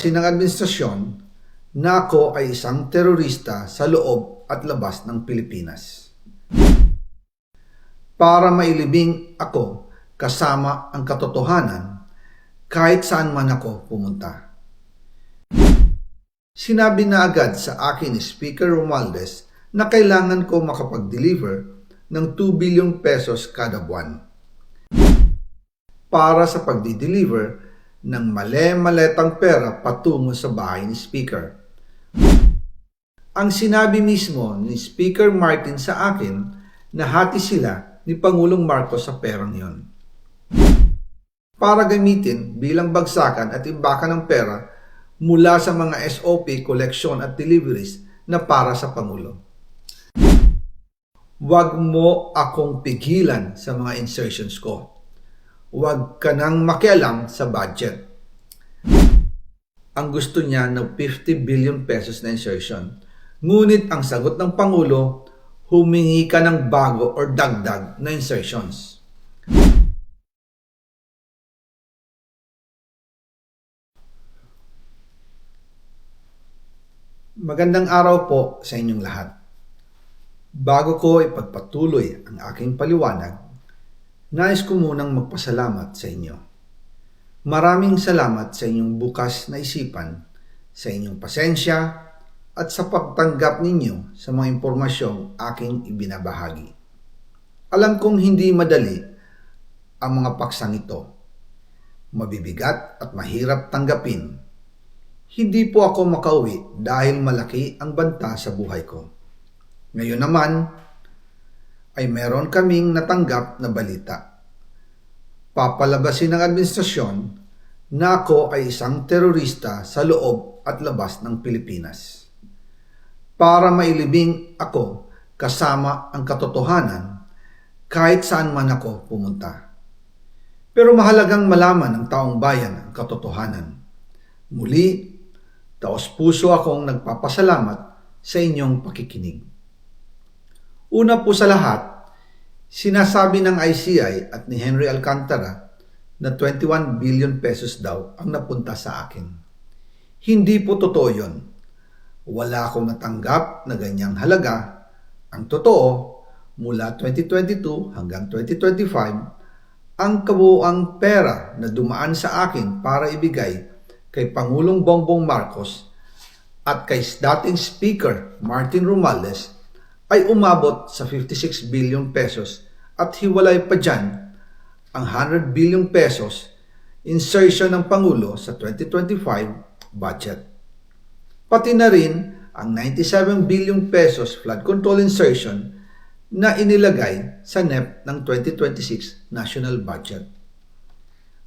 papalabasin ng administrasyon na ako ay isang terorista sa loob at labas ng Pilipinas. Para mailibing ako kasama ang katotohanan kahit saan man ako pumunta. Sinabi na agad sa akin ni Speaker Romualdez na kailangan ko makapag-deliver ng 2 billion pesos kada buwan para sa pagdi-deliver ng male-maletang pera patungo sa bahay ni Speaker. Ang sinabi mismo ni Speaker Martin sa akin na hati sila ni Pangulong Marcos sa perang yon para gamitin bilang bagsakan at imbakan ng pera mula sa mga SOP, collection at deliveries na para sa Pangulo. Huwag mo akong pigilan sa mga insertions ko. Huwag ka nang makialam sa budget. Ang gusto niya ng 50 billion pesos na insertion. Ngunit ang sagot ng Pangulo, humingi ka ng bago or dagdag na insertions. Magandang araw po sa inyong lahat. Bago ko ipagpatuloy ang aking paliwanag, nais ko munang magpasalamat sa inyo. Maraming salamat sa inyong bukas na isipan, sa inyong pasensya, at sa pagtanggap ninyo sa mga impormasyong aking ibinabahagi. Alam kong hindi madali ang mga paksang ito. Mabibigat at mahirap tanggapin. Hindi po ako makauwi dahil malaki ang banta sa buhay ko. Ngayon naman ay meron kaming natanggap na balita. Papalabasin ng administrasyon na ako ay isang terorista sa loob at labas ng Pilipinas. Para mailibing ako kasama ang katotohanan kahit saan man ako pumunta. Pero mahalagang malaman ng taong bayan ang katotohanan. Muli, taos-puso akong nagpapasalamat sa inyong pakikinig. Una po sa lahat, sinasabi ng ICI at ni Henry Alcantara na 21 billion pesos daw ang napunta sa akin. Hindi po totoo yun. Wala akong natanggap na ganyang halaga. Ang totoo, mula 2022 hanggang 2025, ang kabuuang pera na dumaan sa akin para ibigay kay Pangulong Bongbong Marcos at kay dating Speaker Martin Romualdez ay umabot sa 56 billion pesos at hiwalay pa dyan ang 100 billion pesos insertion ng Pangulo sa 2025 budget. Pati na rin ang 97 billion pesos flood control insertion na inilagay sa NEP ng 2026 national budget.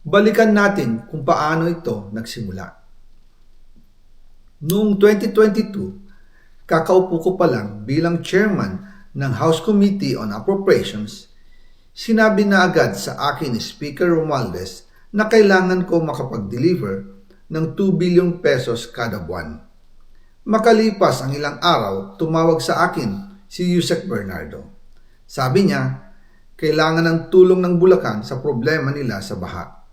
Balikan natin kung paano ito nagsimula. Noong 2022, kakaupo ko pa lang bilang chairman ng House Committee on Appropriations, sinabi na agad sa akin ni Speaker Romualdez na kailangan ko makapag-deliver ng 2 billion pesos kada buwan. Makalipas ang ilang araw, tumawag sa akin si Yusek Bernardo. Sabi niya, kailangan ng tulong ng Bulacan sa problema nila sa baha.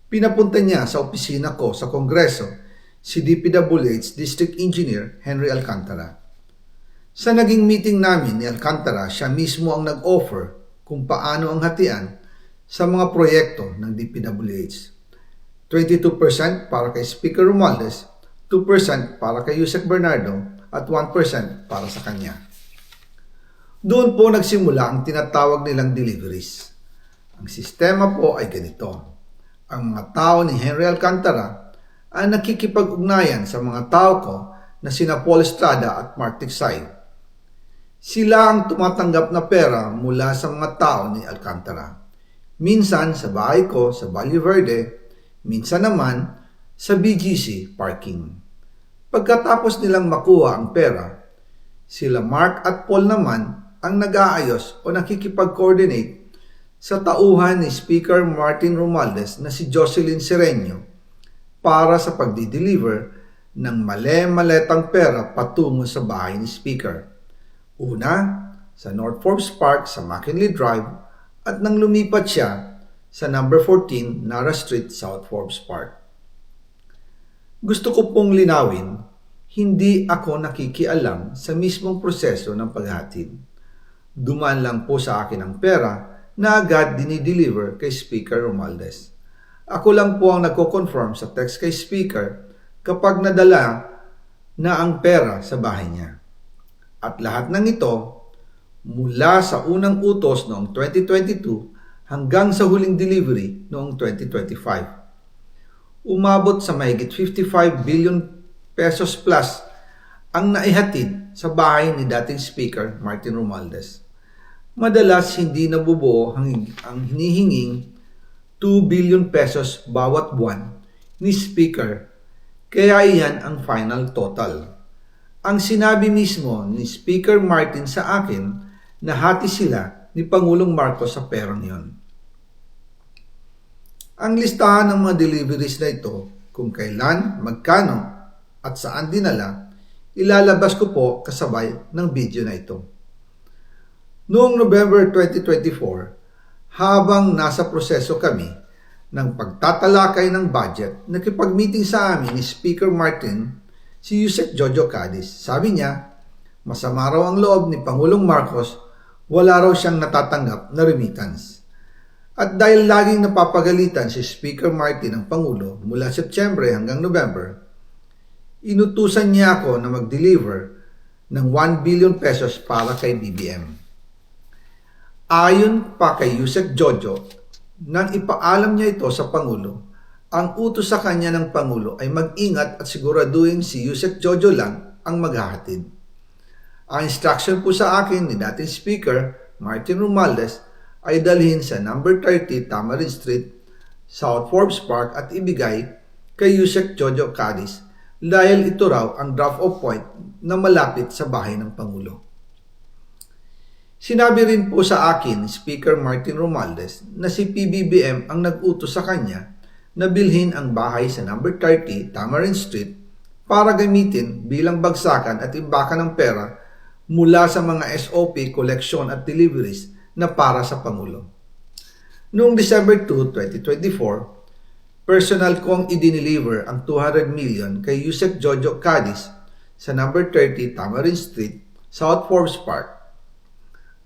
Pinapunta niya sa opisina ko sa Kongreso si DPWH District Engineer Henry Alcantara. Sa naging meeting namin ni Alcantara, siya mismo ang nag-offer kung paano ang hatian sa mga proyekto ng DPWH. 22% para kay Speaker Romualdez, 2% para kay Yusek Bernardo at 1% para sa kanya. Doon po nagsimula ang tinatawag nilang deliveries. Ang sistema po ay ganito. Ang mga tao ni Henry Alcantara ay nakikipag-ugnayan sa mga tao ko na sina Paul Estrada at Mark Tiksay. Sila ang tumatanggap na pera mula sa mga tao ni Alcantara. Minsan sa bahay ko sa Valle Verde, minsan naman sa BGC parking. Pagkatapos nilang makuha ang pera, sila Mark at Paul naman ang nag-aayos o nakikipag-coordinate sa tauhan ni Speaker Martin Romualdez na si Jocelyn Sereno para sa pagdi-deliver ng male-maletang pera patungo sa bahay ni Speaker. Una, sa North Forbes Park sa McKinley Drive at nang lumipat siya sa number 14 Nara Street, South Forbes Park. Gusto ko pong linawin, hindi ako nakikialam sa mismong proseso ng paghatid. Dumaan lang po sa akin ang pera na agad dinideliver kay Speaker Romualdez. Ako lang po ang nagko-confirm sa text kay Speaker kapag nadala na ang pera sa bahay niya. At lahat ng ito, mula sa unang utos noong 2022 hanggang sa huling delivery noong 2025. Umabot sa mahigit 55 billion pesos plus ang naihatid sa bahay ni dating Speaker Martin Romualdez. Madalas hindi nabubuo ang hinihinging 2 billion pesos bawat buwan ni Speaker, kaya iyan ang final total. Ang sinabi mismo ni Speaker Martin sa akin na hati sila ni Pangulong Marcos sa perang yon. Ang listahan ng mga deliveries na ito, kung kailan, magkano, at saan dinala, ilalabas ko po kasabay ng video na ito. Noong November 2024, habang nasa proseso kami ng pagtatalakay ng budget, nakipag-meeting sa amin ni Speaker Martin si Yusek Jojo Cadiz. Sabi niya, masama raw ang loob ni Pangulong Marcos, wala raw siyang natatanggap na remittance. At dahil laging napapagalitan si Speaker Martin ng Pangulo mula Setyembre hanggang November, inutusan niya ako na mag-deliver ng 1 billion pesos para kay BBM. Ayon pa kay Yusek Jojo, nang ipaalam niya ito sa Pangulo, ang utos sa kanya ng Pangulo ay mag-ingat at siguraduhin si Yusek Jojo lang ang maghahatid. Ang instruction po sa akin ni dating Speaker Martin Romualdez ay dalhin sa number 30 Tamarin Street, South Forbes Park at ibigay kay Yusek Jojo Cadiz dahil ito raw ang drop-off point na malapit sa bahay ng Pangulo. Sinabi rin po sa akin ni Speaker Martin Romualdez na si PBBM ang nag-utos sa kanya na bilhin ang bahay sa number 30 Tamarin Street para gamitin bilang bagsakan at imbakan ng pera mula sa mga SOP, koleksyon at deliveries na para sa Pangulo. Noong December 2, 2024, personal kong i-deliver ang 200 million kay Yusek Jojo Cadiz sa number 30 Tamarin Street, South Forbes Park.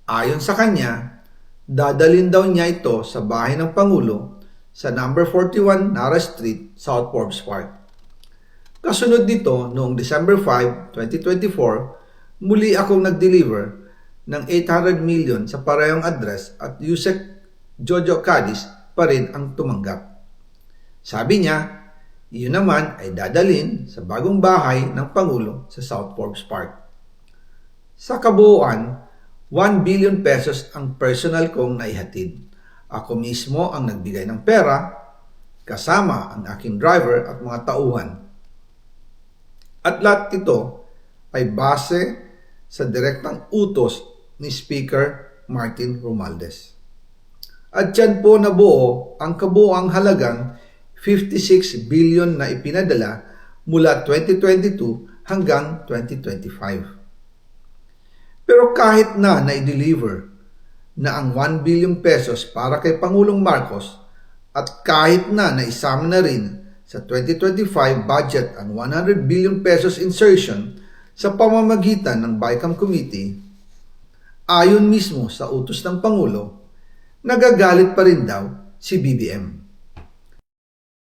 Ayon sa kanya, dadalhin daw niya ito sa bahay ng Pangulo sa number 41 Nara Street, South Forbes Park. Kasunod nito, noong December 5, 2024, muli akong nag-deliver ng 800 million sa parehong address at Yusek Jojo Cadiz pa rin ang tumanggap. Sabi niya, iyon naman ay dadalhin sa bagong bahay ng Pangulo sa South Forbes Park. Sa kabuuan, 1 billion pesos ang personal kong naihatid. Ako mismo ang nagbigay ng pera, kasama ang aking driver at mga tauhan. At lahat ito ay base sa direktang utos ni Speaker Martin Romualdez. At dyan po nabuo ang kabuuang halagang 56 billion na ipinadala mula 2022 hanggang 2025. Pero kahit na na-deliver na ang 1 billion pesos para kay Pangulong Marcos at kahit na naisama na rin sa 2025 budget ang 100 billion pesos insertion sa pamamagitan ng BICAM Committee, ayon mismo sa utos ng Pangulo, nagagalit pa rin daw si BBM.